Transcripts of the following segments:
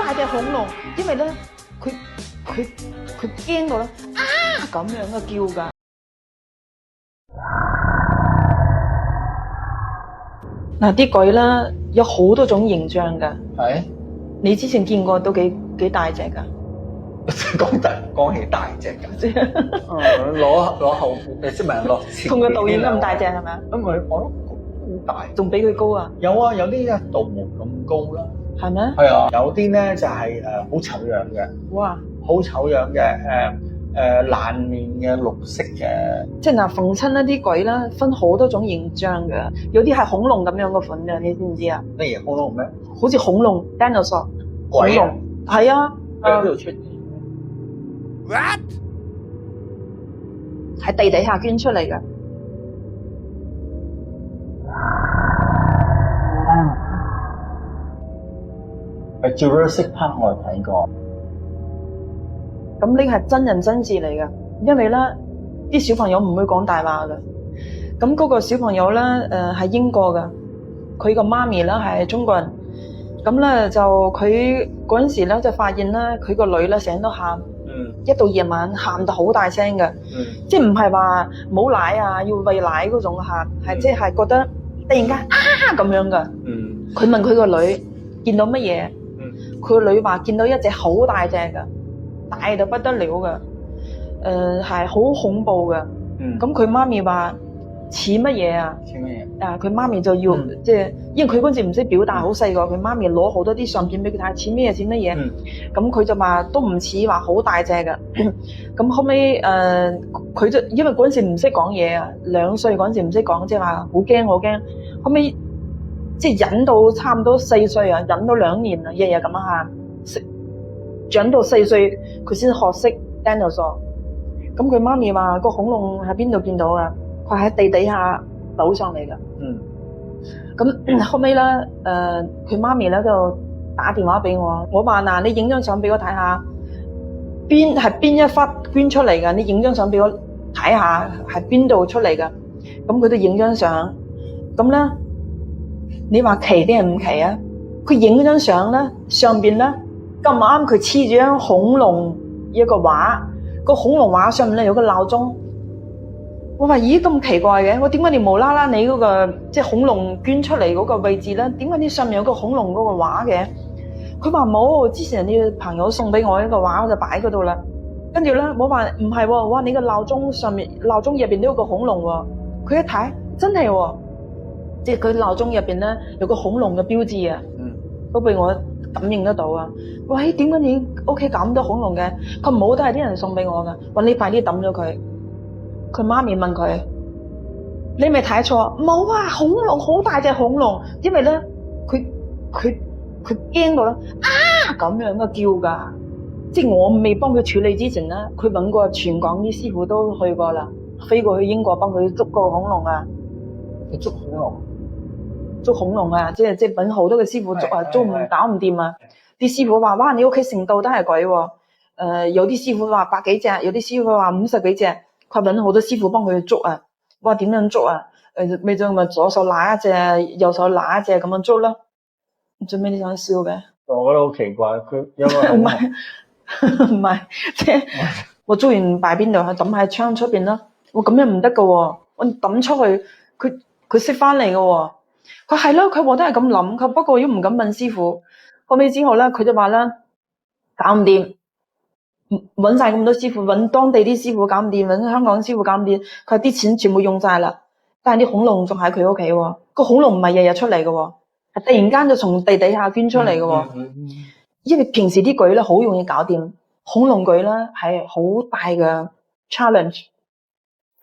大隻恐龍，因為咧佢驚到咧咁樣嘅叫㗎。嗱啲鬼啦有好多種形象㗎。係。你之前見過都幾大隻㗎。講起大隻㗎，攞後即係攞前。同個導演咁大隻係咪啊？咁佢我諗好大，仲比佢高啊？有啊，有啲一道門咁高啦。係咩？係啊，有啲咧就係好醜樣嘅。哇！好醜樣嘅爛面嘅綠色嘅。即係嗱，逢親一啲鬼啦，分好多種形象嘅，有啲係恐龍咁樣嘅款嘅，你知唔知啊？咩嘢恐龍咩？好似恐龍 dinosaur 恐龍係啊，喺邊度出現？ What？ 喺地底下捐出嚟嘅。喺 Jurassic Park 我睇過。咁呢係真人真事嚟嘅，因為咧啲小朋友唔會講大話嘅。咁嗰個小朋友咧係英國嘅，佢個媽咪咧係中國人。咁咧就佢嗰陣時咧就發現咧佢個女咧成日都喊。一到夜晚喊到好大聲嘅，即係唔係話冇奶啊，要餵奶嗰種喊，係即係覺得突然間咁樣嘅。佢問佢個女見到乜嘢，佢個女話見到一隻好大隻嘅，大到不得了嘅，係好恐怖嘅。咁佢媽咪話似乜嘢啊？似乜嘢？佢媽咪就要即係，因為佢嗰陣時唔識表達，好細個，佢媽咪攞好多啲相片俾佢睇，似咩嘢似乜嘢。咁佢就話都唔似話好大隻嘅。咁後尾佢就因為嗰陣時唔識講嘢啊，2歲嗰陣時唔識講，即係話好驚好驚。後尾即係忍到差唔多4歲啊，忍到2年啦，日日咁樣喊，長到4歲佢先學識 dinosaur。咁佢媽咪話個恐龍喺邊度見到啊？佢喺地底下走上嚟㗎。咁後尾咧，佢媽咪咧就打電話俾我，我話嗱，你影張相俾我睇下，邊一忽捐出嚟㗎？你影張相俾我睇下，係邊度出嚟㗎？咁佢都影張相。咁咧，你話奇定係唔奇啊？佢影嗰張相咧，上邊咧咁啱佢黐住張恐龍一個畫，個恐龍畫上面咧有個鬧鐘。我話咦咁奇怪嘅，我點解你無啦啦你嗰個即係恐龍捐出嚟嗰個位置咧？點解你上面有個恐龍嗰個畫嘅？佢話冇，之前你朋友送俾我一個畫，我就擺嗰度啦。跟住咧，我話唔係喎，哇！你個鬧鐘上面鬧鐘入邊都有個恐龍喎。佢一睇真係喎，即係佢鬧鐘入邊咧有個恐龍嘅標誌啊，都俾我感應得到啊。喂，點解你屋企咁多恐龍嘅？佢冇，都係啲人送俾我㗎。話你快啲抌咗佢。佢媽咪問佢：你咪睇錯？冇啊，恐龍好大隻恐龍，因為咧佢驚到咧咁樣嘅叫㗎。即係我未幫佢處理之前咧，佢揾過全港啲師傅都去過啦，飛過去英國幫佢捉個恐龍啊！捉恐龍啊！即係揾好多嘅師傅捉啊，捉唔搞唔掂啊！啲師傅話：哇，你屋企成度都係鬼喎！有啲師傅話100幾隻，有啲師傅話50幾隻。佢揾好多師傅幫佢捉啊！哇，點樣捉啊？咪就咪左手拿一隻，右手拿一隻咁樣捉咯。做咩你想笑嘅？我覺得好奇怪，佢有個唔係，即係我捉完擺邊度？抌喺窗出邊咯。我咁樣唔得噶喎，我抌出去，佢識翻嚟噶喎。佢係咯，佢我都係咁諗，佢不過又唔敢問師傅。後尾之後咧，佢就話咧搞唔掂。揾晒咁多師傅，揾當地啲師傅搞唔掂，揾香港師傅搞唔掂，佢話啲錢全部用晒啦，但係啲恐龍仲喺佢屋企喎，個恐龍唔係日日出嚟嘅喎，係突然間就從地底下捐出嚟嘅喎，因為平時啲鬼咧好容易搞掂，恐龍鬼咧係好大嘅 challenge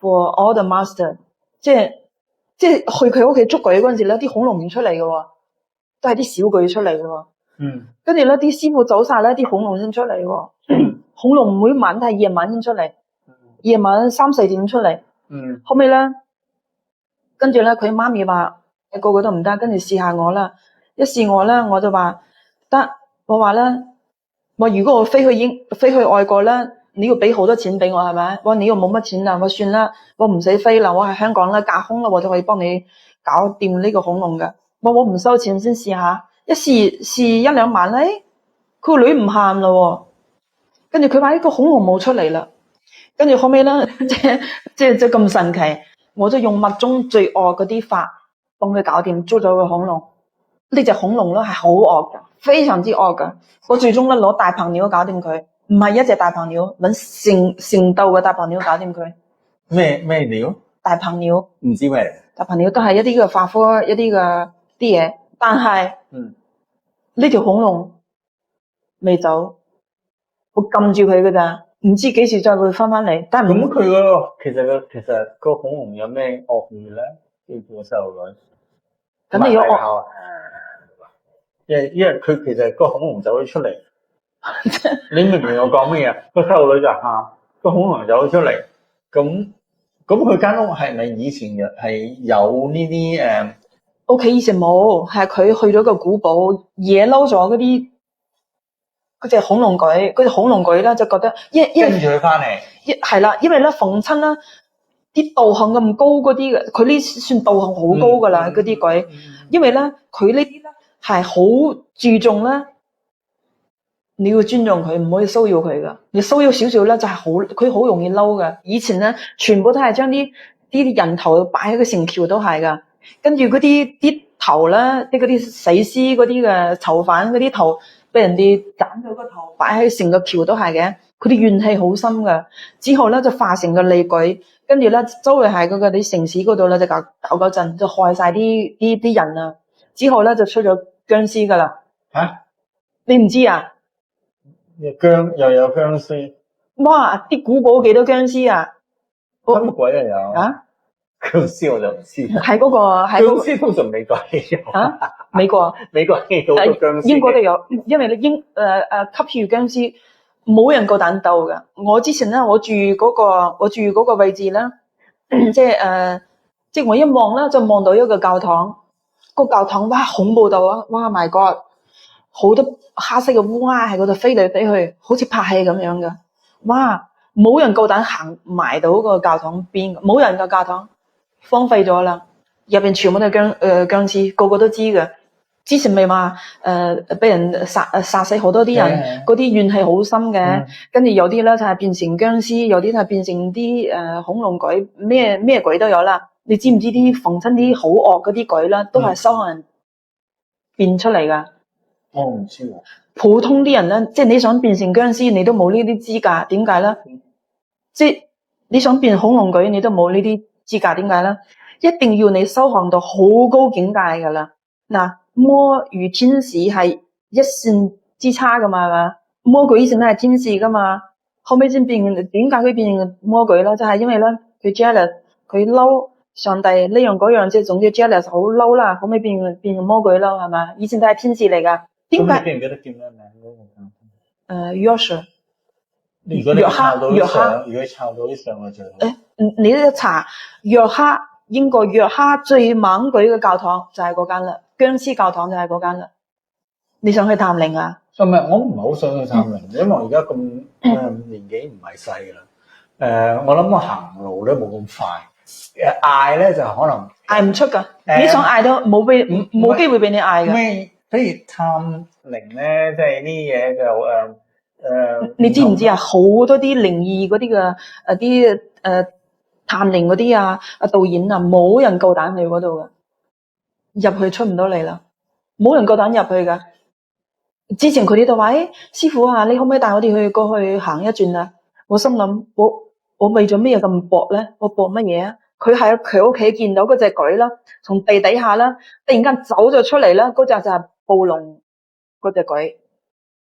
for all the master， 即係去佢屋企捉鬼嗰陣時咧，啲恐龍唔出嚟嘅喎，都係啲小鬼出嚟嘅喎，跟住咧啲師傅走晒咧，啲恐龍先出嚟喎。恐龍每晚都係夜晚先出嚟，夜晚3、4點出嚟。後尾咧，跟住咧佢媽咪話個個都唔得，跟住試下我啦。一試我咧，我就話得。我話咧，我如果我飛去外國咧，你要俾好多錢俾我係咪？我你又冇乜錢啦，我算啦，我唔使飛啦，我喺香港啦，架空啦，我就可以幫你搞掂呢個恐龍嘅。我唔收錢先試下，一試1、2晚咧。佢個女唔喊啦喎，跟住佢話呢個恐龍冇出嚟啦，跟住後尾咧即係咁神奇，我就用物中最惡嗰啲法幫佢搞掂，捉咗個恐龍。呢隻恐龍咧係好惡㗎，非常之惡㗎。我最終咧攞大鵬鳥搞掂佢，唔係一隻大鵬鳥，揾成竇嘅大鵬鳥搞掂佢。咩鳥？大鵬鳥唔知咩？大鵬鳥都係一啲嘅法科，一啲嘅啲嘢，但係呢條恐龍未走，我撳住佢㗎咋，唔知幾時再會翻嚟。但係咁佢其實個恐龍有咩惡意咧？叫個細路女。咁你有惡？因為佢其實個恐龍走咗出嚟，你明唔明我講乜嘢？個細路女就喊，個恐龍走咗出嚟，咁佢間屋係咪以前係有呢啲屋企以前冇，係佢去咗個古堡，惹嬲咗嗰隻恐龍鬼，嗰隻恐龍鬼咧就覺得跟住佢翻嚟，係啦，因為咧逢親啦啲道行咁高嗰啲嘅，佢呢算道行好高噶啦嗰啲鬼，因為咧佢呢啲咧係好注重咧，你要尊重佢，唔可以騷擾佢噶，你騷擾少少咧就係佢好容易嬲噶。以前咧全部都係將啲人頭擺喺個成橋都係噶，跟住嗰啲頭咧，嗰啲死屍嗰啲嘅囚犯嗰啲頭。俾人哋斬咗個頭，擺喺成個橋都係嘅，佢哋怨氣好深噶。之後咧就化成個厲鬼，跟住咧周圍係嗰個啲城市嗰度咧就搞嗰陣，就害晒啲人啊。之後咧就出咗僵屍噶啦。嚇？你唔知啊？又有僵屍。哇！啲古堡幾多僵屍啊？乜鬼啊有？啊？僵屍我就唔知。係嗰個係僵屍通常美國戲有。啊？美國戲好多僵屍。英國都有，因為你吸血僵屍冇人夠膽鬥㗎。我之前咧，我住嗰個位置咧，即係我一望咧就望到一個教堂，個教堂哇恐怖到啊！哇 my god，好多黑色嘅烏鴉喺嗰度飛嚟飛去，好似拍戲咁樣嘅。哇！冇人夠膽行埋到個教堂邊，冇人嘅教堂荒廢咗啦，入邊全部都係僵屍，個個都知嘅。之前咪話俾人殺死好多啲人，嗰啲怨氣好深嘅。跟住有啲咧就係變成僵屍，有啲係變成啲恐龍鬼，咩鬼都有啦。你知唔知啲逢親啲好惡嗰啲鬼啦，都係修行人變出嚟噶？我唔知喎。普通啲人咧，即係你想變成僵屍，你都冇呢啲資格。點解咧？即係你想變恐龍鬼，你都冇呢啲資格。點解咧？一定要你修行到好高境界噶啦。嗱，魔與天使係一線之差噶嘛，係嘛？魔鬼以前都係天使噶嘛，後尾先變，點解佢變成魔鬼咧？就係因為咧佢 jealous，佢嬲上帝呢樣嗰樣，即係總之 jealous 好嬲啦，後尾變成魔鬼咯，係嘛？以前都係天使嚟噶。點解？你記唔記得叫咩名嗰個？約瑟。如果你抄到啲相，如果抄到啲相嘅最好。你一查英國約克最猛鬼嘅教堂就係嗰間啦，僵屍教堂就係嗰間啦。你想去探靈啊？唔係，我唔係好想去探靈，因為我而家咁年紀唔係細啦。我諗我行路咧冇咁快，嗌咧就可能嗌唔出㗎。你想嗌都冇機會俾你嗌㗎。咩？譬如探靈咧，即係呢啲嘢就你知唔知啊？好多啲靈異嗰啲嘅探靈嗰啲啊導演啊，冇人夠膽去嗰度㗎，入去出唔到嚟啦，冇人夠膽入去㗎。之前佢哋就話：師傅啊，你可唔可以帶我哋過去行一轉啊？我心諗，我為咗咩咁搏咧？我搏乜嘢啊？佢喺佢屋企見到嗰隻鬼啦，從地底下啦，突然間走咗出嚟啦，嗰隻就係暴龍嗰隻鬼。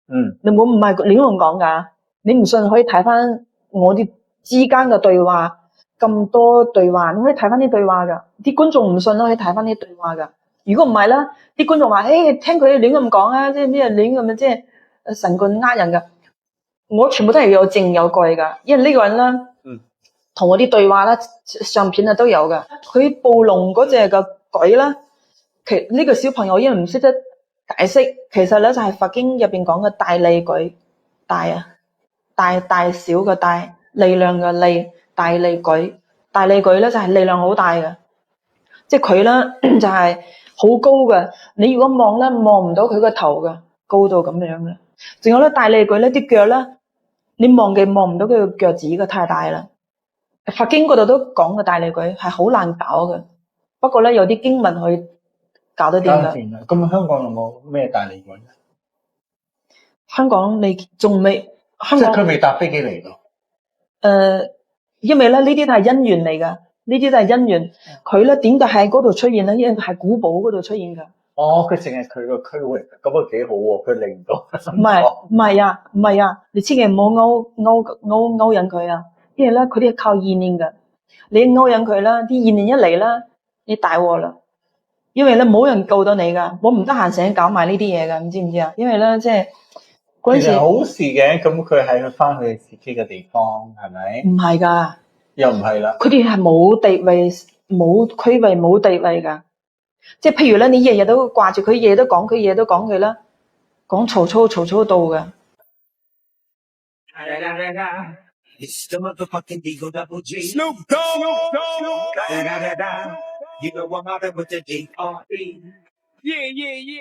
你唔係亂咁講㗎，你唔信可以睇翻我哋之間嘅對話，咁多對話，你可以睇翻啲對話㗎。啲觀眾唔信都可以睇翻啲對話㗎。如果唔係啦，啲觀眾話：聽佢亂咁講啊，即係咩亂咁即係神棍呃人㗎。我全部都係有證有據㗎，因為呢個人啦，同我啲對話啦、相片啊都有㗎。佢暴龍嗰隻嘅鬼啦，呢個小朋友因為唔識得解釋，其實咧就係佛經入邊講嘅大力鬼，大小嘅大，力量嘅力，大力鬼。大力鬼咧就係力量好大嘅，即係佢咧就係好高嘅。你如果望咧望唔到佢個頭嘅，高到咁樣嘅。仲有咧大利鬼咧啲腳咧，你望唔到佢個腳趾嘅，太大啦。佛經嗰度都講嘅大利鬼係好難搞嘅，不過咧有啲經文可以搞得掂㗎。咁香港有冇咩大利鬼？香港你仲未？香港即係佢未搭飛機嚟到。因為咧呢啲都係姻緣嚟㗎，呢啲都係姻緣。佢咧點解喺嗰度出現咧？因為係古堡嗰度出現㗎。哦，佢淨係佢個區域，咁啊幾好喎！佢嚟唔到。唔係啊！你千祈唔好勾引佢啊！因為咧佢哋係靠意念㗎，你勾引佢啦，啲意念一嚟啦，你大鑊啦！因為咧冇人救到你㗎，我唔得閒成日搞埋呢啲嘢㗎，你知唔知啊？因為咧即係嗰陣時其實好事嘅，咁佢係翻去自己嘅地方，係咪？唔係㗎，又唔係啦。佢哋係冇地位、冇區位、冇地位㗎。即係譬如咧，你日日都掛住佢，日日都講佢啦，講曹操到㗎。Snoop Dogg. You know I'm out there with the D.R.E. Yeah.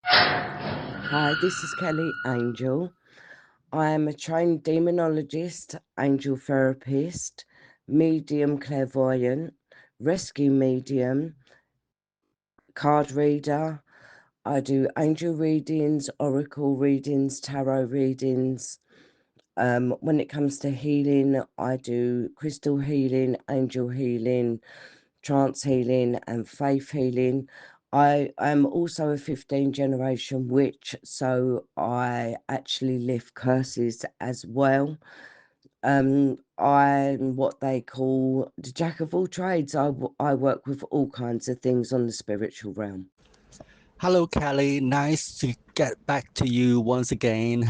Hi, this is Kelly Angel. I am a trained demonologist, angel therapist, medium clairvoyant, rescue medium, card reader. I do angel readings, oracle readings, tarot readings. When it comes to healing, I do crystal healing, angel healing, trance healing, and faith healing. I am also a 15th-generation witch, so I actually lift curses as well. I'm what they call the jack of all trades. I work with all kinds of things on the spiritual realm. Hello, Kelly. Nice to get back to you once again.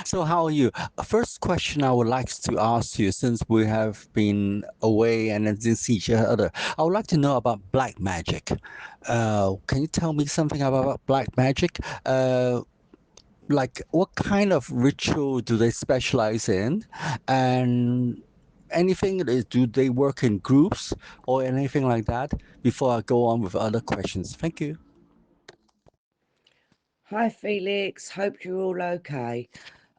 So how are you? First question I would like to ask you, since we have been away and didn't see each other, I would like to know about black magic. Can you tell me something about black magic? Like what kind of ritual do they specialize in? And anything, do they work in groups or anything like that? Before I go on with other questions. Thank you. Hi Felix, hope you're all okay.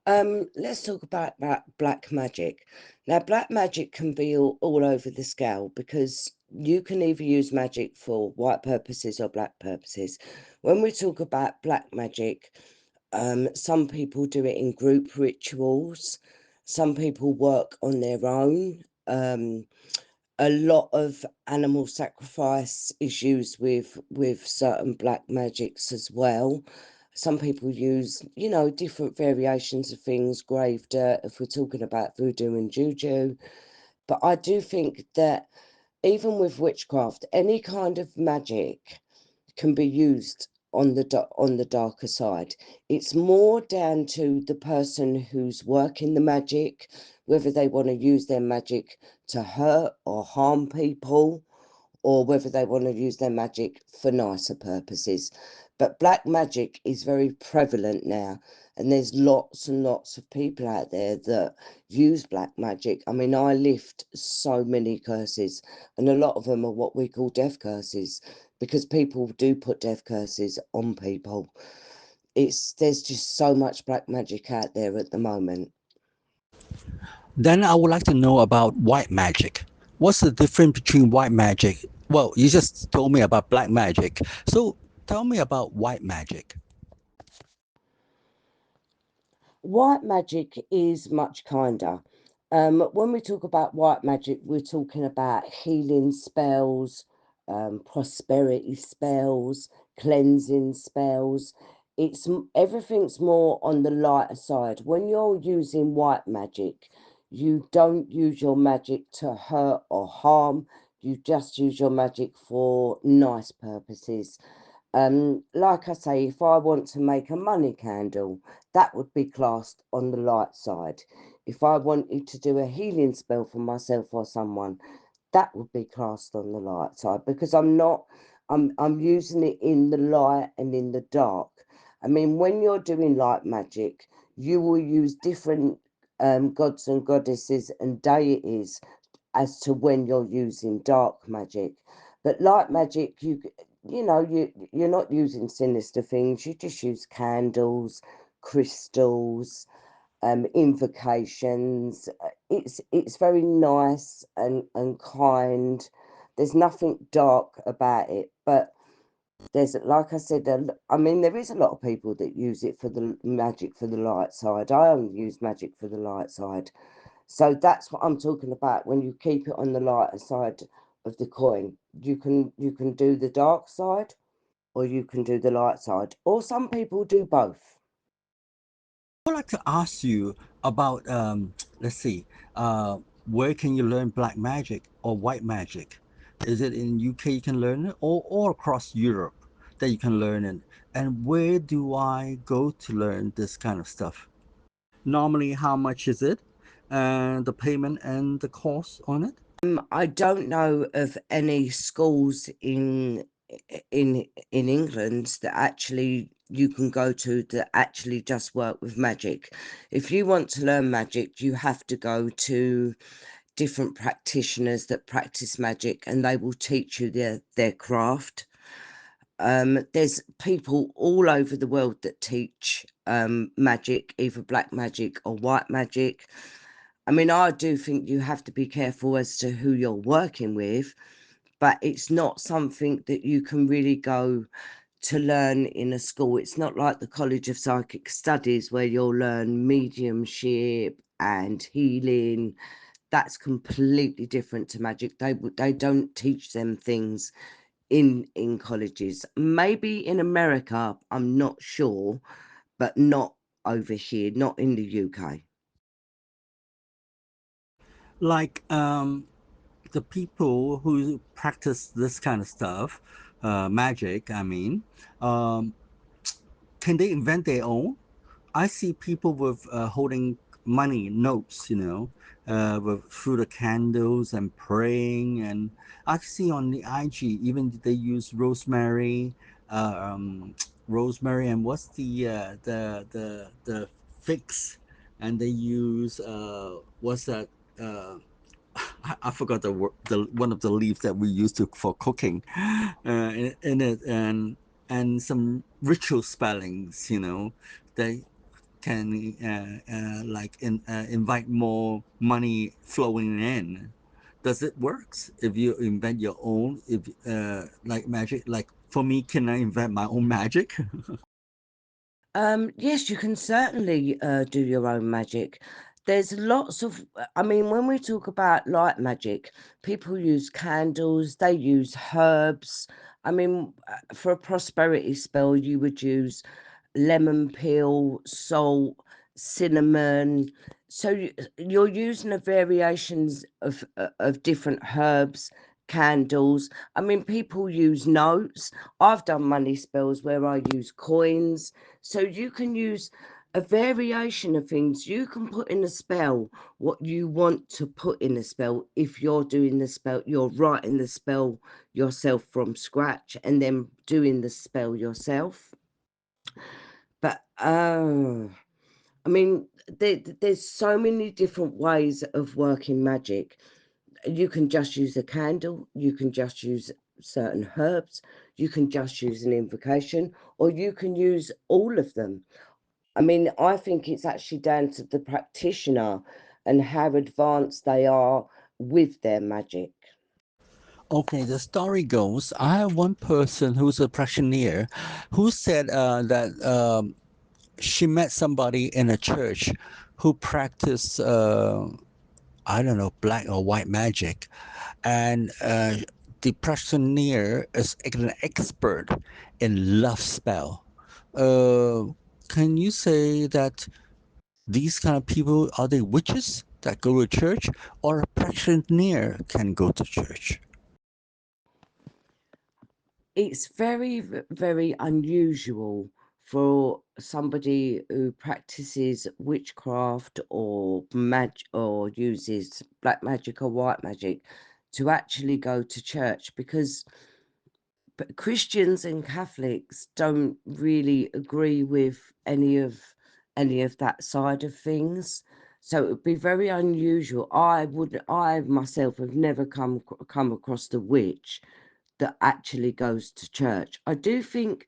Let's talk about black magic. Now black magic can be all over the scale, because you can either use magic for white purposes or black purposes. When we talk about black magic, some people do it in group rituals, some people work on their own. A lot of animal sacrifice is used with certain black magics as well. Some people use, different variations of things, grave dirt, if we're talking about voodoo and juju. But I do think that even with witchcraft, any kind of magic can be used on the darker side. It's more down to the person who's working the magic, whether they want to use their magic to hurt or harm people, or whether they want to use their magic for nicer purposes. But black magic is very prevalent now, and there's lots and lots of people out there that use black magic. I mean, I lift so many curses, and a lot of them are what we call death curses, because people do put death curses on people. There's just so much black magic out there at the moment. Then I would like to know about white magic. What's the difference between white magic? Well, you just told me about black magic. So tell me about white magic. White magic is much kinder. When we talk about white magic, we're talking about healing spells, prosperity spells, cleansing spells. Everything's more on the lighter side. When you're using white magic, you don't use your magic to hurt or harm. You just use your magic for nice purposes. Like I say, if I want to make a money candle, that would be classed on the light side. If I wanted to do a healing spell for myself or someone, that would be classed on the light side, because I'm using it in the light and in the dark. I mean, when you're doing light magic, you will use different gods and goddesses and deities as to when you're using dark magic. But light magic, you're not using sinister things. You just use candles, crystals, invocations. It's very nice and kind. There's nothing dark about it, but there's, like I said, there is a lot of people that use it for the magic for the light side. I only use magic for the light side. So that's what I'm talking about. When you keep it on the lighter side of the coin, you can do the dark side, or you can do the light side, or some people do both. I'd like to ask you about, let's see, where can you learn black magic or white magic? Is it in UK you can learn it, or all across Europe that you can learn it? And where do I go to learn this kind of stuff? Normally, how much is it? And the payment and the cost on it? I don't know of any schools in England that actually you can go to that actually just work with magic. If you want to learn magic, you have to go to different practitioners that practice magic, and they will teach you their craft. There's people all over the world that teach magic, either black magic or white magic. I mean, I do think you have to be careful as to who you're working with, but it's not something that you can really go to learn in a school. It's not like the College of Psychic Studies where you'll learn mediumship and healing. That's completely different to magic. They don't teach them things in colleges. Maybe in America, I'm not sure, but not over here, not in the UK. Like the people who practice this kind of stuff, magic, I mean, can they invent their own? I see people with holding money notes, through the candles and praying, and I see on the IG even they use rosemary, rosemary, and what's the fix, and they use what's that? I forgot the one of the leaves that we used to for cooking, in it, and some ritual spellings, they can invite more money flowing in. Does it works if you invent your own? If like magic, like for me, can I invent my own magic? Yes, you can certainly do your own magic. There's lots of, I mean, when we talk about light magic, people use candles, they use herbs. I mean, for a prosperity spell, you would use lemon peel, salt, cinnamon. So you're using the variations of different herbs, candles. I mean, people use notes. I've done money spells where I use coins. So you can use a variation of things. You can put in a spell what you want to put in a spell. If you're doing the spell, you're writing the spell yourself from scratch and then doing the spell yourself. But I mean, there's so many different ways of working magic. You can just use a candle, you can just use certain herbs, you can just use an invocation, or you can use all of them. I mean, I think it's actually down to the practitioner and how advanced they are with their magic. Okay, the story goes, I have one person who's a practitioner who said that she met somebody in a church who practiced, I don't know, black or white magic. And the practitioner is an expert in love spell. Can you say that these kind of people, are they witches that go to church, or a practitioner can go to church? It's very, very unusual for somebody who practices witchcraft or or uses black magic or white magic to actually go to church, because Christians and Catholics don't really agree with any of that side of things. So it would be very unusual. I myself have never come across the witch that actually goes to church. I do think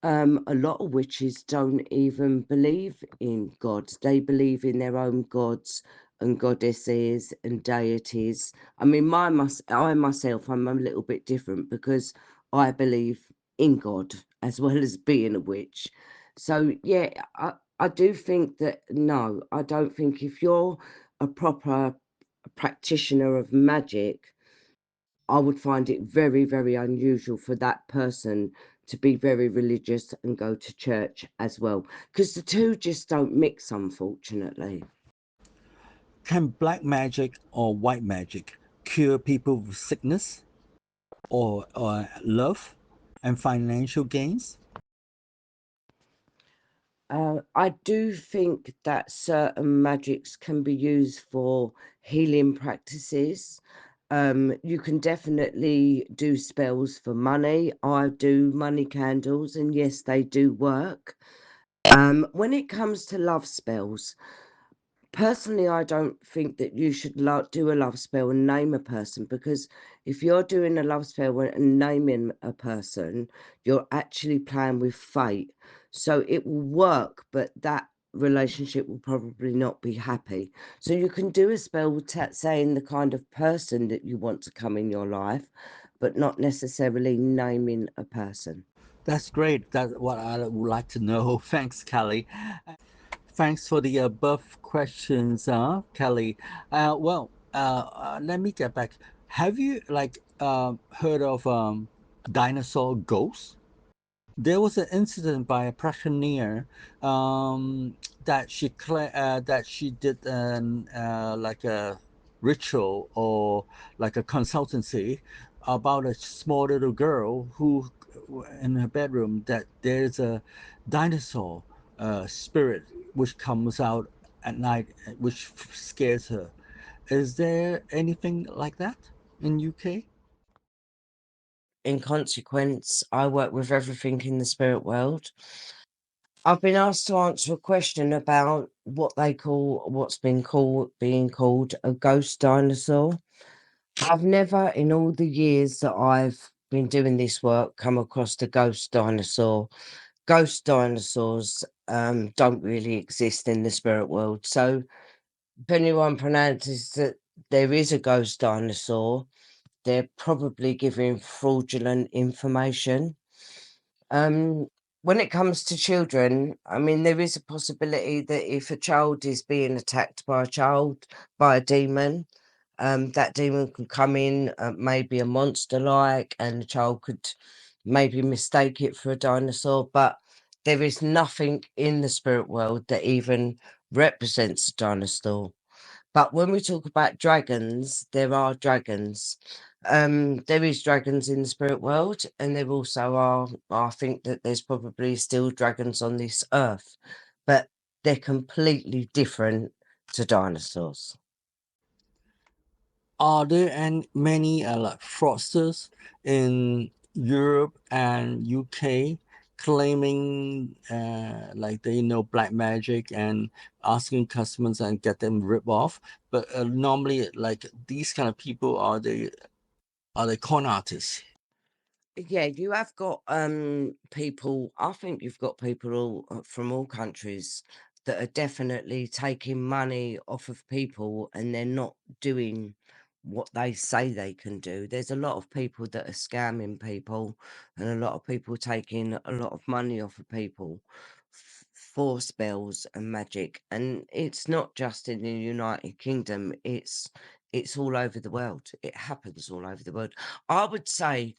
a lot of witches don't even believe in God. They believe in their own gods and goddesses and deities. I mean, I myself, I'm a little bit different because I believe in God as well as being a witch. So yeah, I do think that, no, I don't think if you're a proper practitioner of magic, I would find it very, very unusual for that person to be very religious and go to church as well, because the two just don't mix, unfortunately. Can black magic or white magic cure people with sickness or love and financial gains? I do think that certain magics can be used for healing practices. You can definitely do spells for money. I do money candles, and yes, they do work. When it comes to love spells, personally, I don't think that you should do a love spell and name a person, because if you're doing a love spell and naming a person, you're actually playing with fate. So it will work, but that relationship will probably not be happy. So you can do a spell saying the kind of person that you want to come in your life, but not necessarily naming a person. That's great. That's what I would like to know. Thanks, Kelly. Thanks for the above questions, Kelly. Let me get back. Have you heard of dinosaur ghosts? There was an incident by a practitioner that she did like a ritual or like a consultancy about a small little girl who in her bedroom that there's a dinosaur spirit which comes out at night, which scares her. Is there anything like that in UK? In consequence, I work with everything in the spirit world. I've been asked to answer a question about what's being called a ghost dinosaur. I've never, in all the years that I've been doing this work, come across a ghost dinosaur. Ghost dinosaurs don't really exist in the spirit world. So if anyone pronounces that there is a ghost dinosaur, they're probably giving fraudulent information. When it comes to children, I mean, there is a possibility that if a child is being attacked by a demon, that demon can come in, maybe a monster like, and the child could maybe mistake it for a dinosaur. But there is nothing in the spirit world that even represents a dinosaur. But when we talk about dragons, there are dragons. There is dragons in the spirit world, and there also are, I think that there's probably still dragons on this earth, but they're completely different to dinosaurs. Are there many like fraudsters in Europe and UK claiming like they know black magic and asking customers and get them rip off? But normally, like these kind of people are they con artists? Yeah, you have got people. I think you've got people from all countries that are definitely taking money off of people, and they're not doing what they say they can do. There's a lot of people that are scamming people, and a lot of people taking a lot of money off of people for spells and magic. And it's not just in the United Kingdom. It's all over the world. It happens all over the world. I would say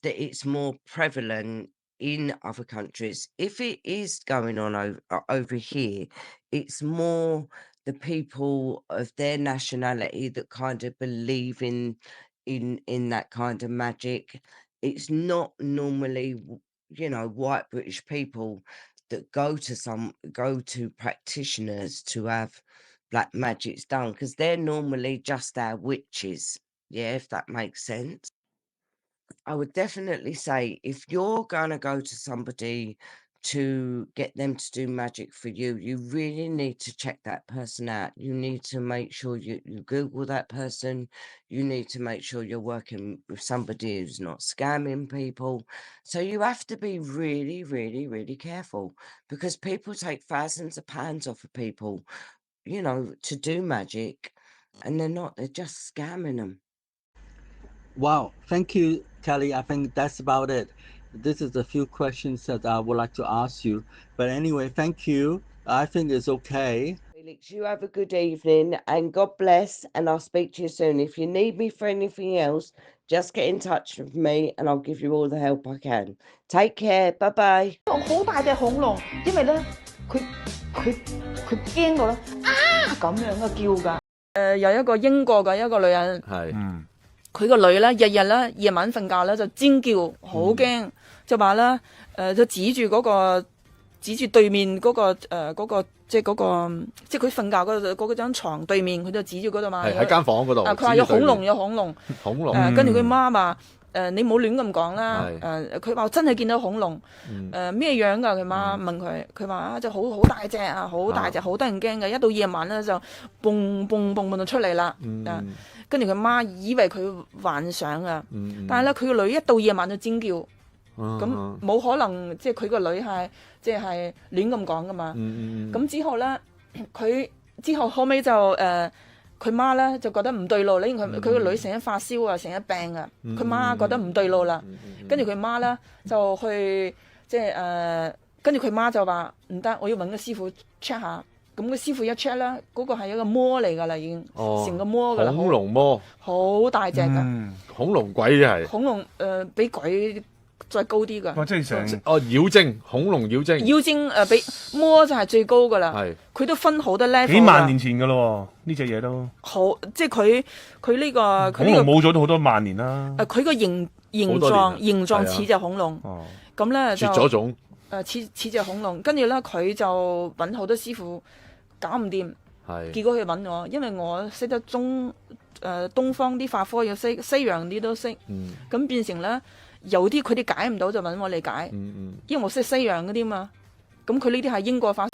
that it's more prevalent in other countries. If it is going on over here, it's more the people of their nationality that kind of believe in that kind of magic. It's not normally, white British people that go to practitioners to have black magics done, because they're normally just our witches. Yeah, if that makes sense. I would definitely say if you're going to go to somebody to get them to do magic for you. You really need to check that person out. You need to make sure you Google that person. You need to make sure you're working with somebody who's not scamming people. So you have to be really, really, really careful, because people take thousands of pounds off of people, you know, to do magic, and they're just scamming them. Wow, thank you, Kelly. I think that's about it. This is a few questions that I would like to ask you. But anyway, thank you. I think it's okay. Felix, you have a good evening, and God bless, and I'll speak to you soon. If you need me for anything else, just get in touch with me and I'll give you all the help I can. Take care. Bye bye. 好大隻恐龍，因為咧佢驚到咧咁樣嘅叫㗎。有一個英國嘅一個女人，佢個女咧日日咧夜晚瞓覺咧就尖叫，好驚，就話咧就指住對面嗰個即係佢瞓覺嗰張床對面，佢就指住嗰度嘛。係喺間房嗰度。佢話有恐龍，有恐龍。恐龍。跟住佢媽話你唔好亂咁講啦。佢話真係見到恐龍。咩樣㗎？佢媽問佢，佢話就好大隻啊，好大隻，好得人驚嘅。一到夜晚咧就蹦到出嚟啦。跟住佢媽以為佢幻想啊，但係咧佢個女一到夜晚就尖叫，咁冇可能即係佢個女係即係亂咁講噶嘛。咁之後咧，佢後尾就佢媽咧就覺得唔對路咧，因為佢個女成日發燒啊，成日病啊，佢媽覺得唔對路啦，跟住佢媽咧就去即係跟住佢媽就話唔得，我要揾個師傅 check 下。咁個師傅一 check 啦，嗰個係一個魔嚟㗎啦，已經成個魔㗎啦，恐龍魔，好大隻㗎，恐龍鬼係，恐龍比鬼再高啲㗎，即係成妖精，恐龍妖精，妖精比魔就係最高㗎啦，佢都分好多 level， 幾萬年前㗎咯喎，呢隻嘢都好，即係佢呢個恐龍冇咗都好多萬年啦，佢個形狀似隻恐龍，咁咧就絕咗種，似隻恐龍，跟住咧佢就揾好多師傅。搞唔掂，結果佢揾我，因為我識得東方啲法科又識，西洋啲都識，咁變成咧有啲佢哋解唔到就揾我嚟解，因為我識西洋嗰啲嘛，咁佢呢啲係英國法。